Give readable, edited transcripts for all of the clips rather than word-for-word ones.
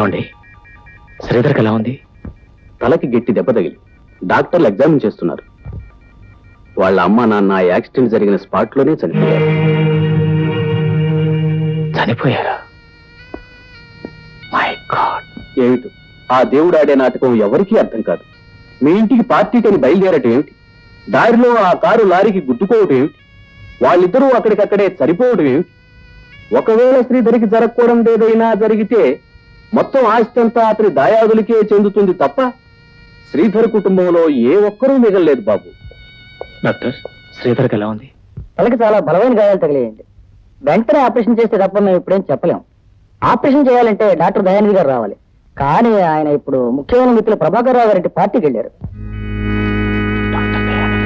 ఏమండి, శ్రీధర్కి ఎలా ఉంది? తలకి గట్టి దెబ్బ తగిలి డాక్టర్లు ఎగ్జామిన్ చేస్తున్నారు. వాళ్ళ అమ్మ నాన్న యాక్సిడెంట్ జరిగిన స్పాట్ లోనే చనిపోయారు. చనిపోయారా? My God! ఏమిటి ఆ దేవుడు ఆడే నాటకం ఎవరికీ అర్థం కాదు. మీ ఇంటికి పార్టీకని బయలుదేరటం ఏమిటి? దారిలో ఆ కారు లారీకి గుద్దుకోవటం ఏమిటి? వాళ్ళిద్దరూ అక్కడికక్కడే సరిపోవటం ఏమిటి? ఒకవేళ శ్రీధరికి జరగకూడదు ఏదైనా జరిగితే మొత్తం ఆస్తి అంతా అతని దాయాదులకే చెందుతుంది తప్ప శ్రీధర్ కుటుంబంలో ఏ ఒక్కరూ మిగలలేదు బాబు. డాక్టర్, శ్రీధర్కి ఎలా ఉంది? తలకి చాలా బలమైన గాయాలు తగిలేయండి. వెంటనే ఆపరేషన్ చేస్తే తప్ప మేము ఇప్పుడేం చెప్పలేం. ఆపరేషన్ చేయాలంటే డాక్టర్ దయానిధి గారు రావాలి. కానీ ఆయన ఇప్పుడు ముఖ్యమైన మిత్రులు ప్రభాకర్ రావు గారి పార్టీకి వెళ్ళారు. Doctor Dayanidhi.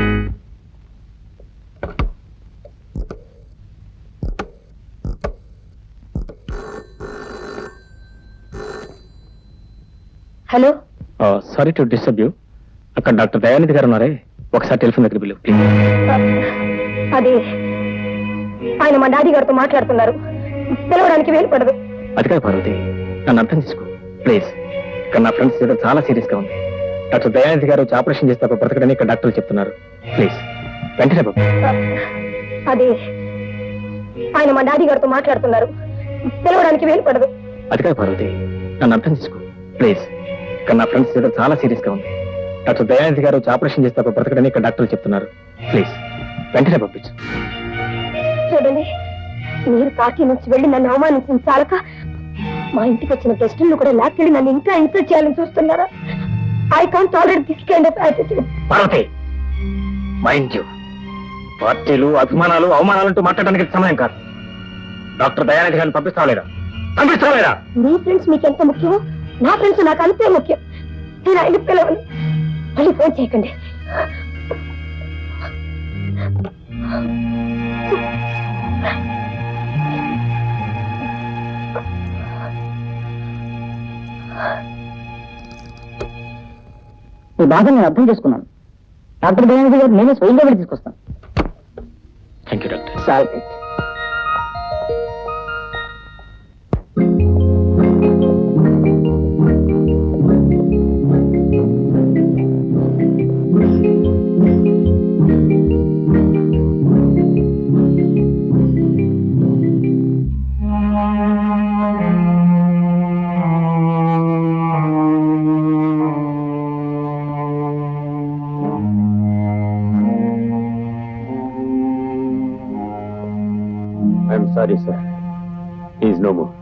Hello, sorry to disturb you. అక్కడ డాక్టర్ దయానిధి గారు ఉన్నారే, ఒకసారి టెలిఫోన్ దగ్గర బిల్లు ప్లీజ్. అది ఆయన మా డాడీ గారితో మాట్లాడుతున్నారు. పిలవడానికి వీలు పడదు. అది కాదు పార్వతి, నన్ను అర్థం చేసుకో ప్లీజ్. ఇక్కడ నా ఫ్రెండ్స్ ఏదో చాలా సీరియస్ గా ఉంది. డాక్టర్ దయానిధి గారు వచ్చి ఆపరేషన్ చేస్తే బ్రతకడని ఇక్కడ డాక్టర్లు చెప్తున్నారు. ప్లీజ్ వెంటనే బాబు. అది ఆయన మా డాడీ గారితో మాట్లాడుతున్నారు. పిలవడానికి వీలు పడదు. అది కాదు పార్వతి, నన్ను అర్థం చేసుకో ప్లీజ్. ఇక్కడ నా ఫ్రెండ్స్ ఏదో చాలా సీరియస్ గా ఉంది. డాక్టర్ దయానిధి గారు వచ్చి ఆపరేషన్ చేస్తే బ్రతకడని ఇక్కడ డాక్టర్లు చెప్తున్నారు. ప్లీజ్ వెంటనే పంపించు. చూడండి, మీరు పార్టీ నుంచి వెళ్ళి నన్ను అవమానించిన చాలక మా ఇంటికి వచ్చిన గెస్టులను కూడా లాక్కెళ్ళి నన్ను ఇంకా ఇన్సల్ట్ చేయాలని చూస్తున్నారా? I can't tolerate this kind of attitude. Parvathi, mind you, పార్టీలు అభిమానాలు అవమానాలంటూ మాట్లాడడానికి సమయం కాదు. డాక్టర్ దయానిధి గారిని పంపిస్తావలేరా? మీ ఫ్రెండ్స్ మీకు ఎంత ముఖ్యమో నా ఫ్రెండ్స్ నాకు అంతే ముఖ్యం. నేను ఆయన పిలవను. మళ్ళీ ఫోన్ చేయకండి. ఈ బాధ నేను అర్థం చేసుకున్నాను. డాక్టర్ దయానిధి గారు నేనే స్వయంగా వెళ్ళి తీసుకొస్తాను. Thank you doctor. చాలా I'm sorry sir, is no more.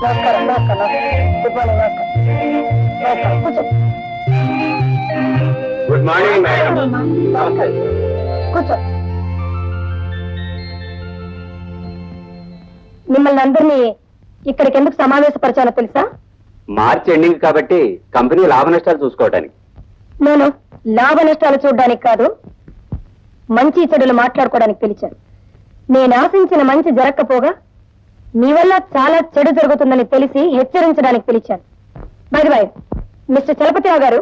నమస్కారం. Good morning. నమస్కారం. కూర్చో. Good morning madam. కూర్చో. మిమ్మల్ని అందరినీ ఇక్కడికి ఎందుకు సమావేశపరిచానో తెలుసా? మార్చ్ ఎండింగ్ కాబట్టి కంపెనీ లాభ నష్టాలు చూసుకోవడానికి. నేను లాభ నష్టాలు చూడడానికి కాదు, మంచి చెడులు మాట్లాడుకోవడానికి పిలిచాను. నేను ఆశించిన మంచి జరగకపోగా మీ వల్ల చాలా చెడు జరుగుతుందని తెలిసి హెచ్చరించడానికి పిలిచాను. By the way, mister Chalapathirao గారు,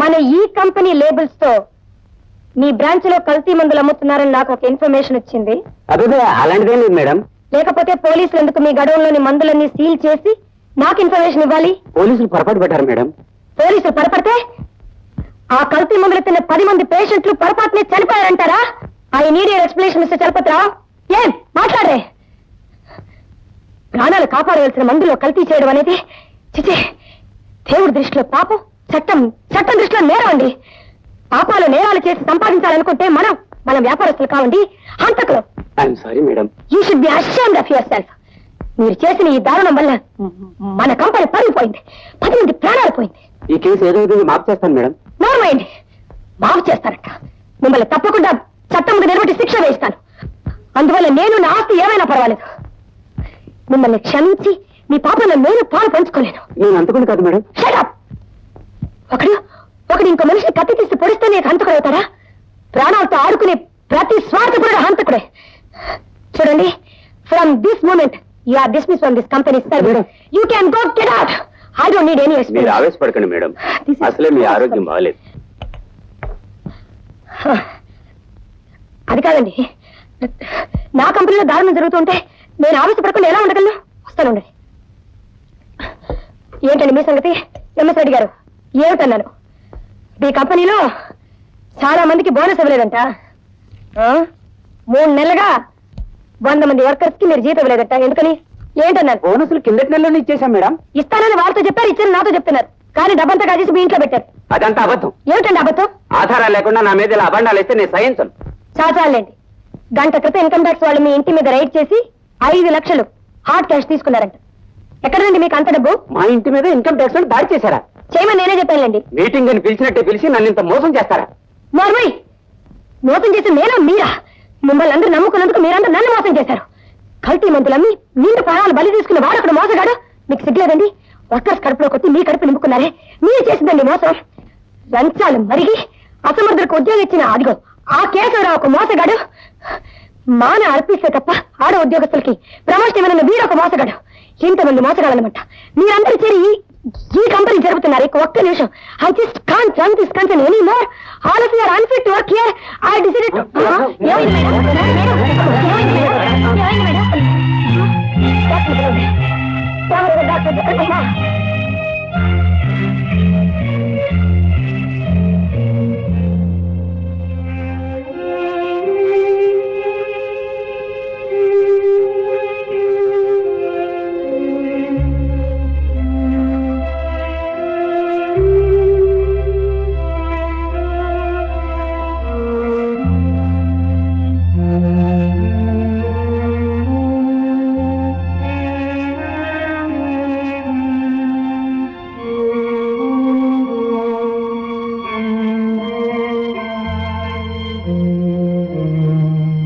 మన ఈ కంపెనీ లేబుల్స్ తో మీ బ్రాంచ్ లో కల్తీ మందులు అమ్ముతున్నారని నాకు ఒక ఇన్ఫర్మేషన్ వచ్చింది. అదే అలాంటిదేం లేదు మేడం. లేకపోతే పోలీసులు ఎందుకు మీ గడవంలోని మందులన్నీ సీల్ చేసి నాకు ఇన్ఫర్మేషన్ ఇవ్వాలి? పోలీసులు పొరపాటు పెట్టారు మేడం. పోలీసులు పొరపడితే ఆ కల్తీ మందులు తిన్న 10 మంది పేషెంట్లు పొరపాటునే చనిపోయారంటారా? I need your explanation mister Chalapathi Rao. ఏం మాట్లాడే? ప్రాణాలు కాపాడవలసిన మందులో కల్తీ చేయడం అనేది చిచే, దేవుడి దృష్టిలో పాపం, చట్టం చట్టం దృష్టిలో నేరం అండి. పాపాలు నేరాలు చేసి సంపాదించాలనుకుంటే మనం వ్యాపారస్తులు కావండి, హంతకులు. I'm sorry madam. You should be ashamed of yourself. మీరు చేసిన ఈ దారుణం వల్ల మన కంపెనీ పడిపోయింది, 10 మంది ప్రాణాలు పోయింది. ఈ కేసు ఏదో విధంగా మాఫ్ చేస్తాను మేడం. నోర్మైండి, మాఫ్ చేస్తారట. మిమ్మల్ని తప్పకుండా చట్టం ముందు నిలబెట్టి శిక్ష వేయిస్తాను. అందువల్ల నేను నా ఆస్తి ఏమైనా పర్వాలేదు. మిమ్మల్ని క్షమించి మీ పాపంలో నేను పాలు పంచుకోలేను. నేను అంతకుండా కాదు మేడం. Shut up! ఒకడు ఇంకో మనిషిని కత్తి తీసి పొడిస్తే నీకు హంతకుడు అవుతాడా? ప్రాణాలతో ఆడుకునే ప్రతి స్వార్థకుడు హంతకుడే. చూడండి, from this moment you are dismiss from this company. You can go, get out. I don't need any మీరు ఎక్స్పీరియన్స్. ఆవేశపడకండి మేడం, అసలే మీ ఆరోగ్యం బాగాలేదు. అది కాదండి, నా కంపెనీలో దారుణం జరుగుతుంటే నేను ఆవేశపడకుండా ఎలా ఉండగలను? వస్తానండి. ఏంటండి మీ సంగతి? ఎంఎస్ రెడ్డి గారు, ఏమిటన్నాను? మీ కంపెనీలో చాలా మందికి బోనస్ ఇవ్వలేదంట. 3 నెలలుగా 100 మంది వర్కర్స్ కి మీరు జీతం ఇవ్వలేదంట. ఎందుకని? ఏంటన్నారు? బోనసులు కిందటి నెలలో ఇచ్చేసాం మేడం. ఇస్తానని వాళ్ళతో చెప్పారు, ఇచ్చారు నాతో చెప్తున్నారు. కానీ డబ్బంతా కాజేసి మీ ఇంట్లో పెట్టారు. అదంతా అబద్ధం. ఏమిటండి అబద్ధం? ఆధారాలు లేకుండా నా మీద ఇలా అబండాలు వేస్తే నేను సహించను. చాచాలండి. గంట క్రితం ఇన్కమ్ ట్యాక్స్ వాళ్ళు మీ ఇంటి మీద రైడ్ చేసి 5 లక్షలు హార్డ్ క్యాష్ తీసుకున్నారంట. ఎక్కడండి మీకు అంత డబ్బు? మా ఇంటి మీద ఇన్కమ్ ట్యాక్స్ వాళ్ళు దాడి చేశారా? చేయమని నేనే చెప్పానులేండి. మీటింగ్ అని పిలిచినట్టే పిలిచి నన్ను ఇంత మోసం చేస్తారా? నార్మల్ మోసం చేసి నేనా మీరా? మిమ్మల్ని అందరూ నమ్ముకున్నందుకు మీరందరూ నన్ను మోసం చేశారు. కల్తీ మందులమ్మి నిండు ప్రాణాలు బలి తీసుకున్న వాడు అక్కడ మోసగాడు. మీకు సిగ్గులేదండి? వర్కర్స్ కడుపులో కొట్టి మీ కడుపు నింపుకున్నారే, మీరు చేసిందండి మోసం. లంచాలు మరిగి అసమర్థులకు ఉద్యోగం ఇచ్చిన అదిగో ఆ కేశవరావు ఒక మోసగాడు. మాన అర్పిస్తే తప్ప ఆడ ఉద్యోగస్తులకి ప్రమోషన్ ఇవ్వనన్న వీడు ఒక మోసగాడు. ఇంతమంది మోసగాడనమాట. మీరందరూ చేరి ఈ కంపెనీ జరుగుతున్నారు. ఒక్క నిమిషం. I just can't run this company any more. All of you are unfit to work here. I decided to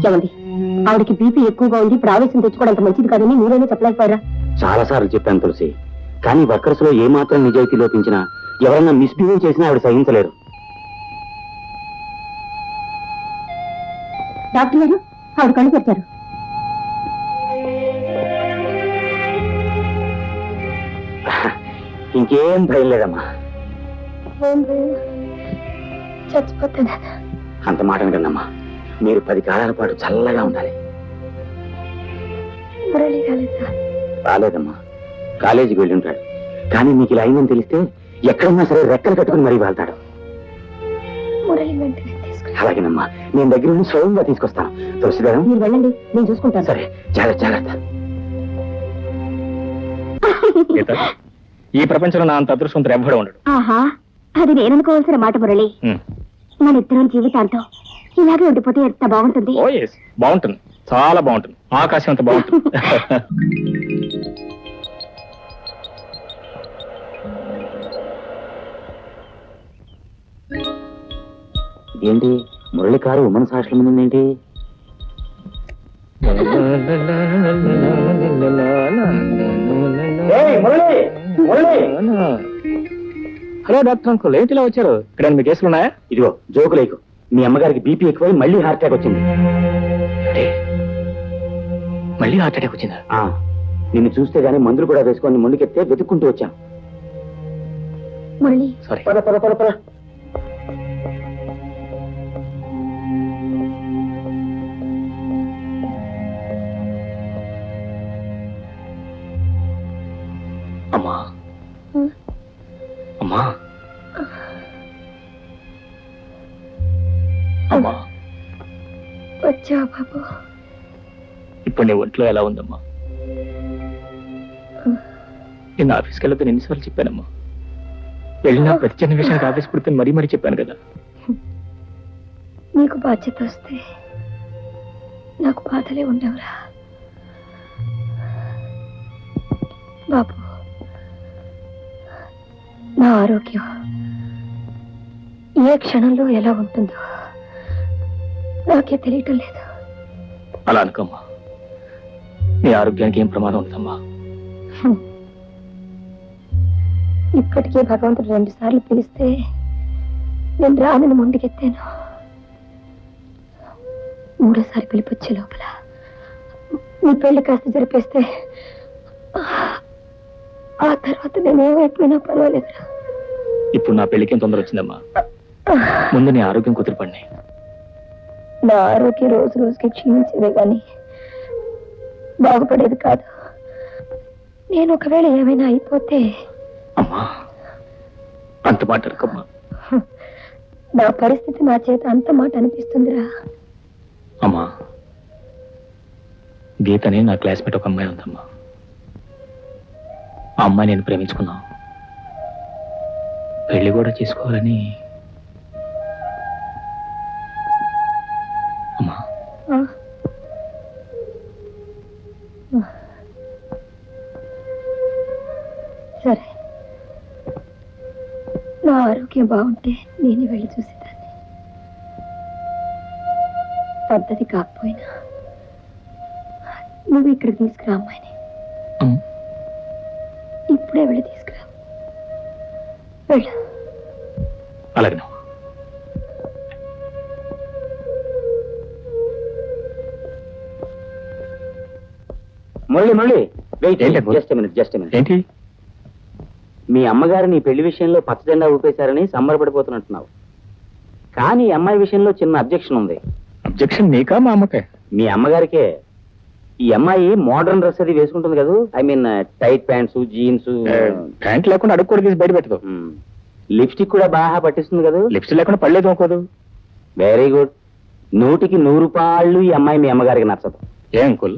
ఏమండి, ఆవిడకి బీపీ ఎక్కువగా ఉంది, ప్రావేశం తెచ్చుకోవడం మంచిది కాదని మీరైనా చెప్పలేకపోయారా? చాలా సార్లు చెప్పాను తులసి, కానీ వర్కర్స్ లో ఏ మాత్రం నిజాయితీ లోపించినా, ఎవరన్నా మిస్బిహేవ్ చేసినా ఆవిడ సహించలేరు. డాక్టర్ గారు, ఆవిడ కళ్ళు తెచ్చారు. ఇంకేం భయం లేదమ్మా. చచ్చిపోతున్నా. అంత మాట వినమ్మా, మీరు 10 కాలాల పాటు చల్లగా ఉండాలి. మురళి రాలేదా? రాలేదమ్మా, కాలేజీకి వెళ్ళి ఉంటాడు. కానీ మీకు ఇలా అయిందని తెలిస్తే ఎక్కడున్నా సరే రెక్కలు కట్టుకుని మరీ వెళ్తాడు. మురళి వెంటనే తీసుకుని. అలాగేనమ్మా, నేను దగ్గర నుండి స్వయంగా తీసుకొస్తాను. తులసిగారు, మీరు వెళ్ళండి, నేను చూసుకుంటాను. సరే, జాగ్రత్త జాగ్రత్త. గీత, ఈ ప్రపంచంలో నా అంత అదృష్టవంతుడు ఎవ్వడు ఉండడు. ఆహా, అది నేననుకోవాల్సిన మాట మురళి. మన ఇద్దరం జీవితాంతం ఇలాగే ఉండిపోతే ఎంత బాగుంటుంది. ఓ ఎస్, బాగుంటుంది, చాలా బాగుంటుంది. ఆకాశం అంత బాగుంటుంది. ఏంటి మురళి కారు ఉమెన్స్ హాస్టల్ ఉందేంటి? హలో డాక్టర్ అంకుల్, ఏంటి ఇలా వచ్చారు? ఇక్కడ మీ కేసులు ఉన్నాయా? ఇదిగో జోకు లేకు, మీ అమ్మగారికి బీపీ ఎక్కువై మళ్ళీ హార్ట్ అటాక్ వచ్చింది. మళ్ళీ హార్ట్ అటాక్ వచ్చిందా? నిన్ను చూస్తే గానీ మందులు కూడా వేసుకొని ముందుకెత్తే వెతుక్కుంటూ వచ్చాను. మురళి, సారీ. పద పద పద పద. అమ్మా అమ్మా అమ్మా, వచ్చా బాబు? ఇప్పుడు నీ ఒంట్లో ఎలా ఉందమ్మా? నిన్న ఆఫీస్కి వెళ్ళొద్దని ఎన్నిసార్లు చెప్పానమ్మా. వెళ్ళినా ప్రతి చిన్న విషయానికి ఆఫీస్ పుడితే మరీ మరీ చెప్పాను కదా. నీకు బాధ్యత వస్తే నాకు బాధలే ఉండవురా బాబు. నా ఆరోగ్యం ఏ క్షణంలో ఎలా ఉంటుందో నాకే తెలియటం లేదు. అలా అనుకోమ్మా, నీ ఆరోగ్యానికి ఏం ప్రమాదం ఉంటుందమ్మా. ఇప్పటికే భగవంతుడు 2 సార్లు పిలిస్తే నేను రానని ముందుకెత్తాను. 3సారి పిలిపొచ్చే లోపల నీ పెళ్లి కాస్త జరిపేస్తే ఆ తర్వాత నేనేమైపోయినా పర్వాలేదురా. ఇప్పుడు నా పెళ్లికి తొందర వచ్చిందమ్మా. ముందు నీ ఆరోగ్యం కుదిరిపడినాయి. నా ఆరోగ్యం రోజు రోజుకి క్షీణించేదే గాని బాగుపడేది కాదు. నేను ఒకవేళ ఏమైనా అయిపోతే అమ్మా, అంత మాట అనకమ్మా. నా పరిస్థితి నా చేత అంత మాట అనిపిస్తుందిరా. అమ్మా, గీతని నా క్లాస్మేట్ ఒక అమ్మాయి ఉందమ్మా. ఆ అమ్మాయి నేను ప్రేమించుకున్నాం, పెళ్లి కూడా చేసుకోవాలని. అమ్మా, సరే, నా ఆరోగ్యం బాగుంటే నేను వెళ్ళి చూసేదాన్ని. పద్ధతి కాకపోయినా నువ్వు ఇక్కడికి తీసుకురా అమ్మాయిని. ఇప్పుడే వెళ్ళి తీసుకురా. వెళ్ళు. అలాగే. మురళి వెయిట్, ఏంటి? Just minute. ఏంటి? మీ అమ్మగారు నీ పెళ్లి విషయంలో పచ్చజెండా ఊపేశారని సంబరపడిపోతున్నట్టున్నావు. కానీ ఈ అమ్మాయి విషయంలో చిన్న అబ్జెక్షన్ ఉంది. అబ్జెక్షన్ నీకా మా అమ్మకే? మీ అమ్మగారికే. ఈ అమ్మాయి మోడర్న్ డ్రెస్ అది వేసుకుంటుంది కదా, I mean tight pants, jeans. Pant లేకుండా అడుగు కూడా తీసి బయట పెట్టదు. లిప్స్టిక్ కూడా బాగా పట్టిస్తుంది కదా. లిప్స్టిక్ లేకుండా పడలేదు అనుకోదు. Very good. 100కి 100 రూపాయలు ఈ అమ్మాయి మీ అమ్మగారికి నచ్చదు. ఏ అంకుల్,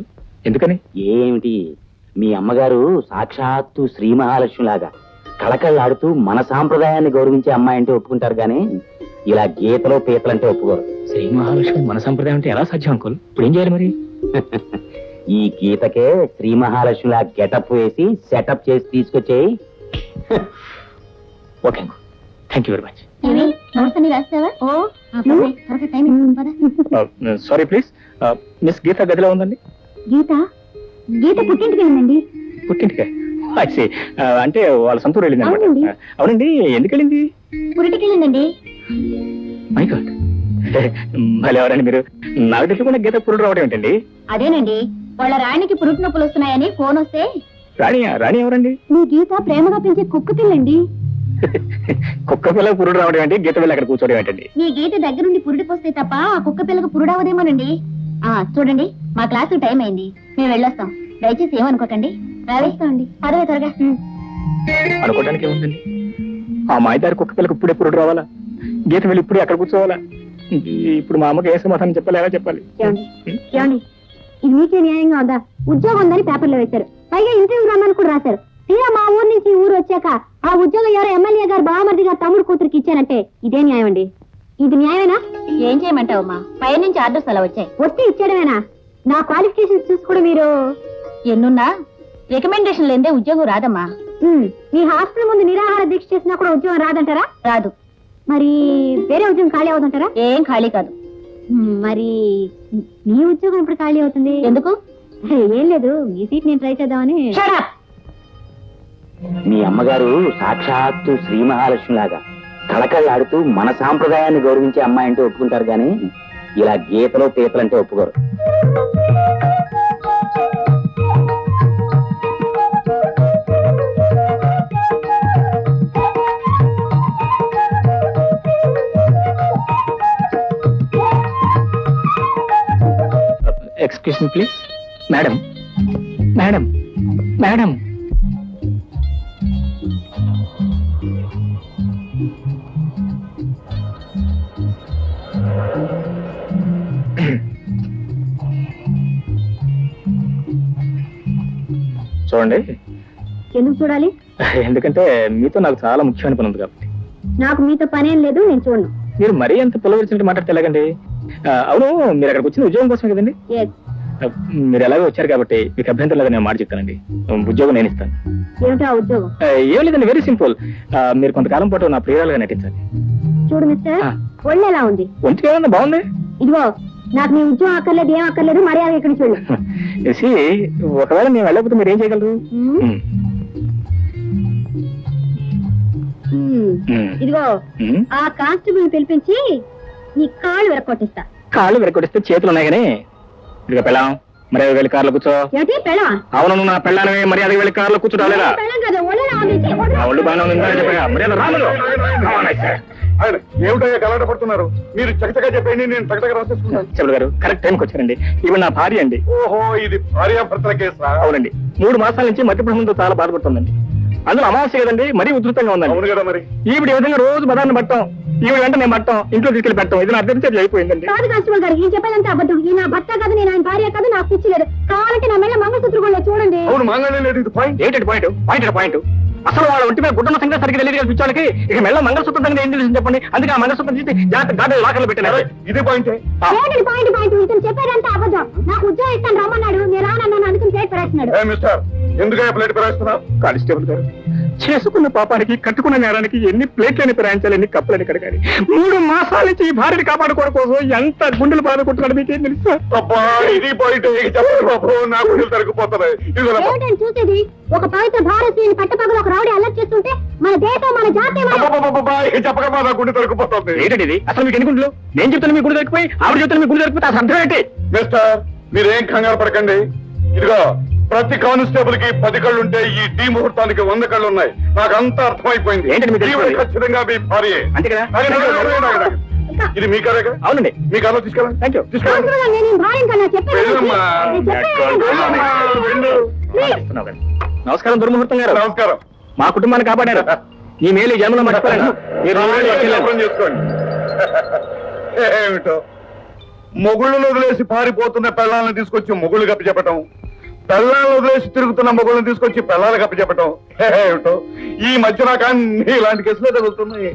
ఎందుకని? ఏమిటి, మీ అమ్మగారు సాక్షాత్తు శ్రీ మహాలక్ష్మి లాగా కళకళలాడుతూ మన సాంప్రదాయాన్ని గౌరవించే అమ్మాయి అంటే ఒప్పుకుంటారు, కానీ ఇలా గీతలో పీతలంటే ఒప్పుకోరు. శ్రీ మహాలక్ష్మి మన సంప్రదాయం అంటే ఎలా సాధ్యం అంకుల్? ఇప్పుడు ఏం చేయాలి మరి? ఈ గీతకే శ్రీ మహాలక్ష్మిలా గెటప్ వేసి సెటప్ చేసి తీసుకొచ్చేయి. Okay uncle, thank you very much. Sorry please, miss Geetha గదిలో ఉందండి. గీత గీత పుట్టింటికి వెళ్ళండి. పుట్టింటికే? అంటే వాళ్ళ సొంతూరు వెళ్ళింది అవునండి. అనమాట. అవునండి, ఎందుకు వెళ్ళింది? పురిటికి వెళ్ళిందండి. మై గాడ్, భలే ఎవరండి మీరు. నాకు తెలియకుండా గీత పురుడు రావడం ఏంటండి? అదేనండి, వాళ్ళ రాణికి పురుటి నొప్పులు వస్తున్నాయని ఫోన్ వస్తే. రాణి ఎవరండి? మీ గీత ప్రేమగా పెంచే కుక్క పిల్లండి. కుక్క పిల్ల పురుడు రావడం ఏంటి, గీత పిల్ల అక్కడ కూర్చోవడం ఏంటండి? మీ గీత దగ్గరుండి పురుడి పోస్తే తప్ప ఆ కుక్క పిల్లకు పురుడవదేమోనండి. చూడండి, మా క్లాసు టైం అయింది, మేము వెళ్ళొస్తాం. దయచేసి ఏమనుకోకండి. రావేస్తామండి. పదవే త్వరగా. అనుకోవడానికి ఏముందండి? ఆ మాయదారి కుక్క పిల్లకు ఇప్పుడే పురుడు రావాలా? గీత వెళ్ళి ఇప్పుడే అక్కడ కూర్చోవాలా? ఇప్పుడు మా అమ్మకి ఏ సమాధానం చెప్పాలి, ఎలా చెప్పాలి? ఏమండి, ఇది మీకే న్యాయంగా ఉందా? ఉద్యోగం ఉందని పేపర్లో వేశారు, పైగా ఇంటర్వ్యూ రమ్మని కూడా రాశారు. తీరా మా ఊరు నుంచి ఊరు వచ్చాక ఆ ఉద్యోగం ఎవరో ఎమ్మెల్యే గారు బావమరిది గారు తమ్ముడు కూతురికి ఇచ్చానంటే ఇదే న్యాయం అండి? ఇది న్యాయమేనా? ఏం చేయమంటావమ్మా, పై నుంచి ఆర్డర్స్ అలా వచ్చాయి, వస్తే ఇచ్చేయడమేనా? నా క్వాలిఫికేషన్స్ చూసి కూడా మీరు ఎన్నున్నా రికమెండేషన్ లేదే ఉద్యోగం రాదమ్మా. మీ హాస్టల్ ముందు నిరాహార దీక్ష చేసినా కూడా ఉద్యోగం రాదంటారా? రాదు. మరి వేరే ఉద్యోగం ఖాళీ అవుతుంటారా? ఏం ఖాళీ కాదు. మరి మీ ఉద్యోగం ఇప్పుడు ఖాళీ అవుతుంది ఎందుకు? ఏం లేదు, మీ సీట్ నేను ట్రై చేద్దామని. మీ అమ్మగారు సాక్షాత్తు శ్రీ మహాలక్ష్మి లాగా కళకళలాడుతూ మన సాంప్రదాయాన్ని గౌరవించే అమ్మాయి అంటే ఒప్పుకుంటారు, కానీ ఇలా గీతలో పీతలంటే ఒప్పుకోరు. Excuse me please. Madam, madam, madam. చూడండి, ఎందుకు చూడాలి? ఎందుకంటే మీతో నాకు చాలా ముఖ్యమైన పని ఉంది కాబట్టి. నాకు మీతో పనేం లేదు, నేను చూడను. మీరు మరీ అంత పిల్లవరిచినట్టు మాట్లాడితే ఎలాగండి? అవును, మీరు అక్కడికి వచ్చిన ఉద్యోగం కోసమే కదండి? మీరు ఎలాగో వచ్చారు కాబట్టి మీకు అభ్యంతరం లేదని నేను మాట చెప్తానండి. ఉద్యోగం నేను ఇస్తాను. ఏమిటా ఉద్యోగం? ఏం లేదండి, వెరీ సింపుల్. మీరు కొంతకాలం పాటు నా ప్రియురాలుగా నటించాలి. చూడు మిస్టర్, ఒళ్ళు ఎలా ఉంది? ఒంటికి ఏమన్నా బాగుంది. ఇదిగో, నాకు నీ ఉద్యోగం అక్కర్లేదు, ఏం అక్కర్లేదు, మర్యాద ఇక్కడ చూడు. ఒకవేళ నేను వెళ్ళకపోతే మీరు ఏం చేయగలరు? ఇదిగో, ఆ కానిస్టేబుల్ పిలిపించి నీ కాళ్ళు విరక్కొట్టిస్తా. కాళ్ళు విరక్కొట్టిస్తే చేతులు ఉన్నాయి కానీ. ఇదిగో పెళ్ళాం, మర్యాద వెళ్ళి కార్లో కూర్చో. ఏమిటి పెళ్ళా? అవును, నా పెళ్ళానే మర్యాద వెళ్ళి కార్లో కూర్చోలేదా? ఒళ్ళు బాగా మర్యాద రాములు. ఏమిటయ్యా గలాట పడుతున్నారు? మీరు చకచగా చెప్పండి, నేను చకచగా రాసేసుకున్నాను. చెవులు గారు కరెక్ట్ టైంకి వచ్చారండి. ఇవి నా భార్య అండి. ఓహో, ఇది భార్యాభర్తల కేసా? అవునండి, 3 మాసాల నుంచి మధ్యప్రభంతో చాలా బాధపడుతుందండి. అందులో అమావాస్య కదండి, మరీ ఉధృతంగా ఉందండి. అవును కదా మరి. ఈవిడ ఈ విధంగా రోజు బదాన్ని పట్టం, ఈవిడ వెంట నేను పట్టం, ఇంట్లో తీసుకెళ్లి పెట్టం, ఇది నా అర్థం అయిపోయిందండి. కాదు కానిస్టేబుల్ గారు, ఈయన చెప్పేదంతా అబద్ధం. ఈ నా భర్త కాదు, నేను ఆయన భార్య కాదు, నాకు పిచ్చి లేదు. కావాలంటే నా మెల్ల మంగళసూత్రం కూడా చూడండి. అవును, మాంగళ్యం లేదు. ఇది పాయింట్. ఏంటంటే పాయింట్ అసలు వాళ్ళ ఒంటి మీద గుడ్డన సంగతి సరిగ్గా తెలియదు పిచ్చాలకి. ఇక మెల్ల మంగళసూత్రం సంగతి ఏం తెలిసింది చెప్పండి. అందుకే ఆ మంగళసూత్రం తీసి జాగ్రత్త గాడి లాకర్లో పెట్టారు. ఇదే పాయింటే. పాయింట్ ఇతను చెప్పేదంతా అబద్ధం. నాకు ఉద్యోగం ఇస్తాను రమ్మన్నాడు, నేను రానన్నాను, అందుకని ప్లేట్ పరేస్తున్నాడు. మిస్టర్, ఎందుకయ్యా ప్లేట్ పెరేస్తున్నావు? కానిస్టేబుల్ గారు, చేసుకున్న పాపానికి కట్టుకున్న నేరానికి ఎన్ని ప్లేట్లని ప్రయాణించాలి, ఎన్ని కప్పులని కడగాలి. 3 మాసాల నుంచి ఈ భార్యని కాపాడుకోవడం కోసం ఎంత గుండెలు బాధ కొట్టుకున్నాడు మీకేం తెలుసు? అబ్బా, ఇది పాయింట్. చెప్పండి బాబు, నా గుండెలు తరిగిపోతున్నాయి. ఏమిటని చూసేది? ఒక పవిత్ర భారతీయుని పట్టపగలు ఒక రౌడీ అల్లరి చేస్తుంటే మన దేశం, మన జాతి చెప్పగా నా గుండె తరిగిపోతుంది. ఏంటండి ఇది? అసలు మీకు ఎన్ని గుండెలు? నేను చెప్తాను మీ గుండె దొరికిపోయి, ఆవిడ చెప్తాను మీ గుండె దొరికిపోతే అసలు అర్థం ఏంటి? మిస్టర్, మీరేం కంగారు పడకండి. ఇదిగో, ప్రతి కానిస్టేబుల్ కి 10 కళ్ళుంటే ఈ టీ ముహూర్తానికి 100 కళ్ళు ఉన్నాయి. నాకు అంతా అర్థమైపోయింది. ఏంటండి మీరు తెలిసిపోయింది? ఖచ్చితంగా మీ భార్య. అంతే కదా? ఇది మీ కారేగా? అవునండి, మీ కారులో తీసుకెళ్ళండి. Thank you. నమస్కారం దుర్ముహూర్తం గారు. నమస్కారం. మా కుటుంబాన్ని కాపాడారు. ఈ మేలు ఈ జన్మలో మర్చిపోయాను. మీరు అర్థం చేసుకోండి. ఏమిటో, మొగుళ్ళను వదిలేసి పారిపోతున్న పెళ్ళాలను తీసుకొచ్చి మొగుళ్ళు కప్పి చెప్పటం, పెళ్ళాలను వదిలేసి తిరుగుతున్న మొగుళ్ళని తీసుకొచ్చి పెళ్ళాలు కప్పి చెప్పటం. ఏమిటో, ఈ మధ్య నాకు అన్ని ఇలాంటి కేసులే తగులుతున్నాయి.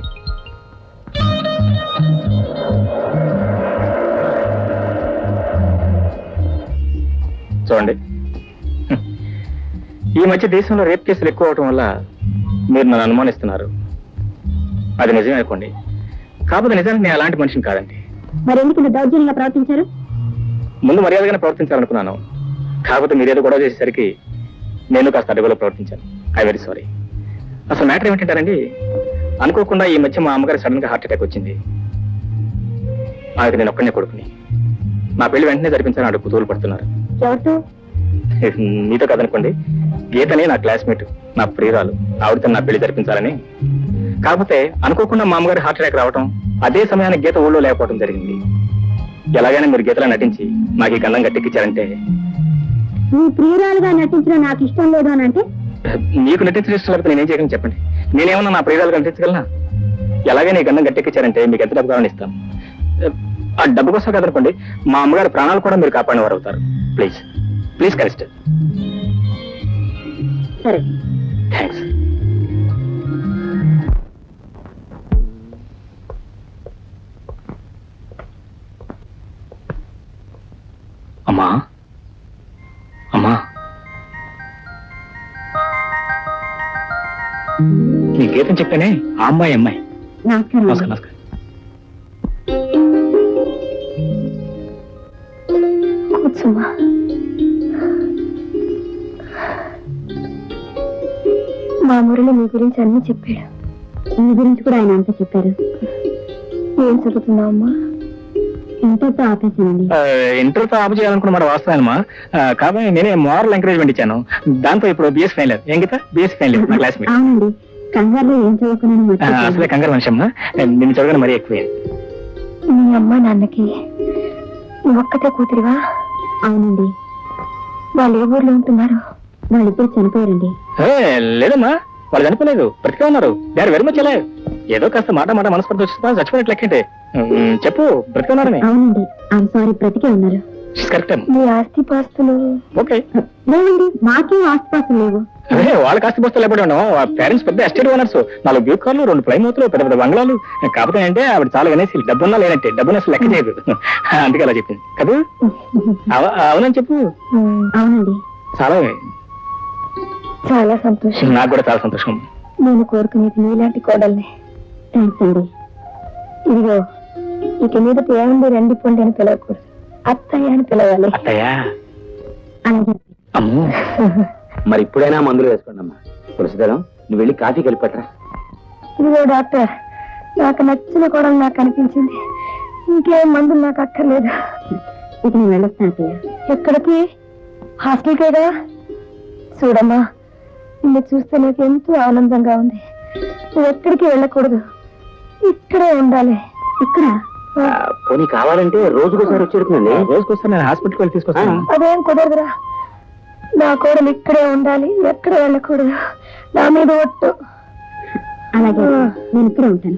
చూడండి, ఈ మధ్య దేశంలో రేప్ కేసులు ఎక్కువ అవటం వల్ల మీరు నన్ను అనుమానిస్తున్నారు. అది నిజమే అనుకోండి, కాకపోతే నిజానికి నేను అలాంటి మనిషిని కాదండి. మరెందుకు దౌర్జన్యంగా ప్రవర్తించారు? ముందు మర్యాదగానే ప్రవర్తించాలనుకున్నాను, కాకపోతే మీరేదో గొడవ చేసేసరికి నేను కాస్త అడుగులో ప్రవర్తించాను. I very sorry. అసలు మ్యాటర్ ఏమిటంటారండి, అనుకోకుండా ఈ మధ్య మా అమ్మగారు సడన్ గా హార్ట్ అటాక్ వచ్చింది. ఆవిడ నేను ఒక్కడనే కొడుకుని. నా పెళ్లి వెంటనే జరిపించాలని అడుగు కుతూలు పడుతున్నారు. ఎవరితో? మీతో కదనుకోండి, గీతనే నా క్లాస్మేట్, నా ప్రియురాలు. ఆవిడతో నా పెళ్లి జరిపించాలని. కాకపోతే అనుకోకుండా మా అమ్మగారి హార్ట్ అటాక్ రావటం, అదే సమయానికి గీత ఊళ్ళో లేకపోవడం జరిగింది. ఎలాగైనా మీరు గీతలా నటించి నాకు ఈ గంధం గట్టెక్కించారంటే. నీ ప్రియురాలుగా నటించడం నాకు ఇష్టం లేదు అని అంటే? మీకు నటించడం ఇష్టం లేకపోతే నేనేం చేయగలను చెప్పండి? నేనేమన్నా నా ప్రియురాలుగా నటించగలనా? ఎలాగైనా ఈ గంధం గట్టెక్కించారంటే మీకు ఎంత డబ్బు కావాలని ఇస్తాను. ఆ డబ్బు కోసం కదనుకోండి, మా అమ్మగారి ప్రాణాలు కూడా మీరు కాపాడిన వారు అవుతారు. Please please canister. సరే, థ్యాంక్స్. అమ్మా అమ్మా, నీ గీతం చెప్పానే, ఆ అమ్మాయి. నమస్కారం. నమస్కారం. నమస్కారం. కూర్చోమ్మా. మా మురళి మీ గురించి అన్ని చెప్పాడు. మీ గురించి కూడా ఆయన అంతా చెప్పారు. ఏం చదువుతున్నావమ్మా? ఇంటర్తో ఆపేసానండి. ఇంటర్తో ఆపు చేయాలనుకున్న మాట వాస్తవమా? కాబట్టి నేనే మోరల్ ఎంకరేజ్మెంట్ ఇచ్చాను. దాంతో ఇప్పుడు బిఎస్ ఫైనల్. ఏం గీత? బిఎస్ ఫైనల్ నా క్లాస్మేట్. అవునండి, కంగారులో ఏం చదువుకున్నాను. అసలే కంగారు మనిషి అమ్మా, నిన్ను చదవగానే మరీ ఎక్కువే. మీ అమ్మ నాన్నకి నువ్వు ఒక్కతే కూతురివా? అవునండి. వాళ్ళు ఏ ఊర్లో ఉంటున్నారు? వాళ్ళిద్దరు చనిపోయారండి. లేదమ్మా, వాళ్ళు చనిపోలేదు, బ్రతికే ఉన్నారు. They are very much alive. ఏదో కాస్త మాట మనస్పర్ధ వచ్చిందా, చచ్చిపోయినట్లు లెక్కంటే. చెప్పు, బ్రతికే ఉన్నారని. అవునండి, ఐఎమ్ సారీ, బ్రతికే ఉన్నారు. కరెక్ట్. మీ ఆస్తి పాస్తులు? ఓకే. లేవండి, మాకేం ఆస్తి పాస్తులు లేవు. అదే వాళ్ళ కాస్త బస్తాలు ఎప్పుడు ఉన్నాం పేరెంట్స్ పెద్ద ఎస్టేట్ ఓనర్స్ 4 బ్యూక్ కార్లు 2 ప్లైమూతులు పెద్ద పెద్ద బంగ్లాలు కాకపోతే అంటే ఆవిడ చాలా వినేసి డబ్బున్నా లేనట్టే డబ్బున అసలు లెక్క చేయదు అందుకే అలా చెప్పింది కదా అవునని చెప్పు అవునండి, చాలా చాలా సంతోషం. నాకు కూడా చాలా సంతోషం. నేను కోరుకునేది నీలాంటి కోడల్ని. థ్యాంక్స్ అండి. ఇదిగో ఇక మీద ఏమండి రండి పొండి అని పిలవకూడదు, అత్తయ్య అని పిలవాలి. అత్తయ్యా అలాగే. అమ్మో మరి ఇప్పుడైనా మందులు వేసుకోండి అమ్మా. తులసిదళం, నువ్వు వెళ్ళి కాఫీ కలిపట్రా. ఇదిగో డాక్టర్, నాకు నచ్చిన కోడలు నాకు అనిపించింది. ఇంకేం మందులు నాకు అక్కర్లేదు. ఇక నేను వెళ్ళొస్తాను. ఎక్కడికి? హాస్టల్కేగా. చూడమ్మా, నిన్ను చూస్తే నాకు ఎంతో ఆనందంగా ఉంది. నువ్వు ఎక్కడికి వెళ్ళకూడదు, ఇక్కడే ఉండాలి. ఇక్కడ పోనీ కావాలంటే రోజుకోసారి వచ్చేడుతుందండి. రోజుకొస్తాను నేను హాస్పిటల్కి వెళ్ళి తీసుకొస్తాను. అదేం కుదరదురా. నా కోడలు ఇక్కడే ఉండాలి, ఎక్కడ వెళ్ళకూడదు. నా మీద ఒట్టు. అలాగే, నేను ఇక్కడే ఉంటాను.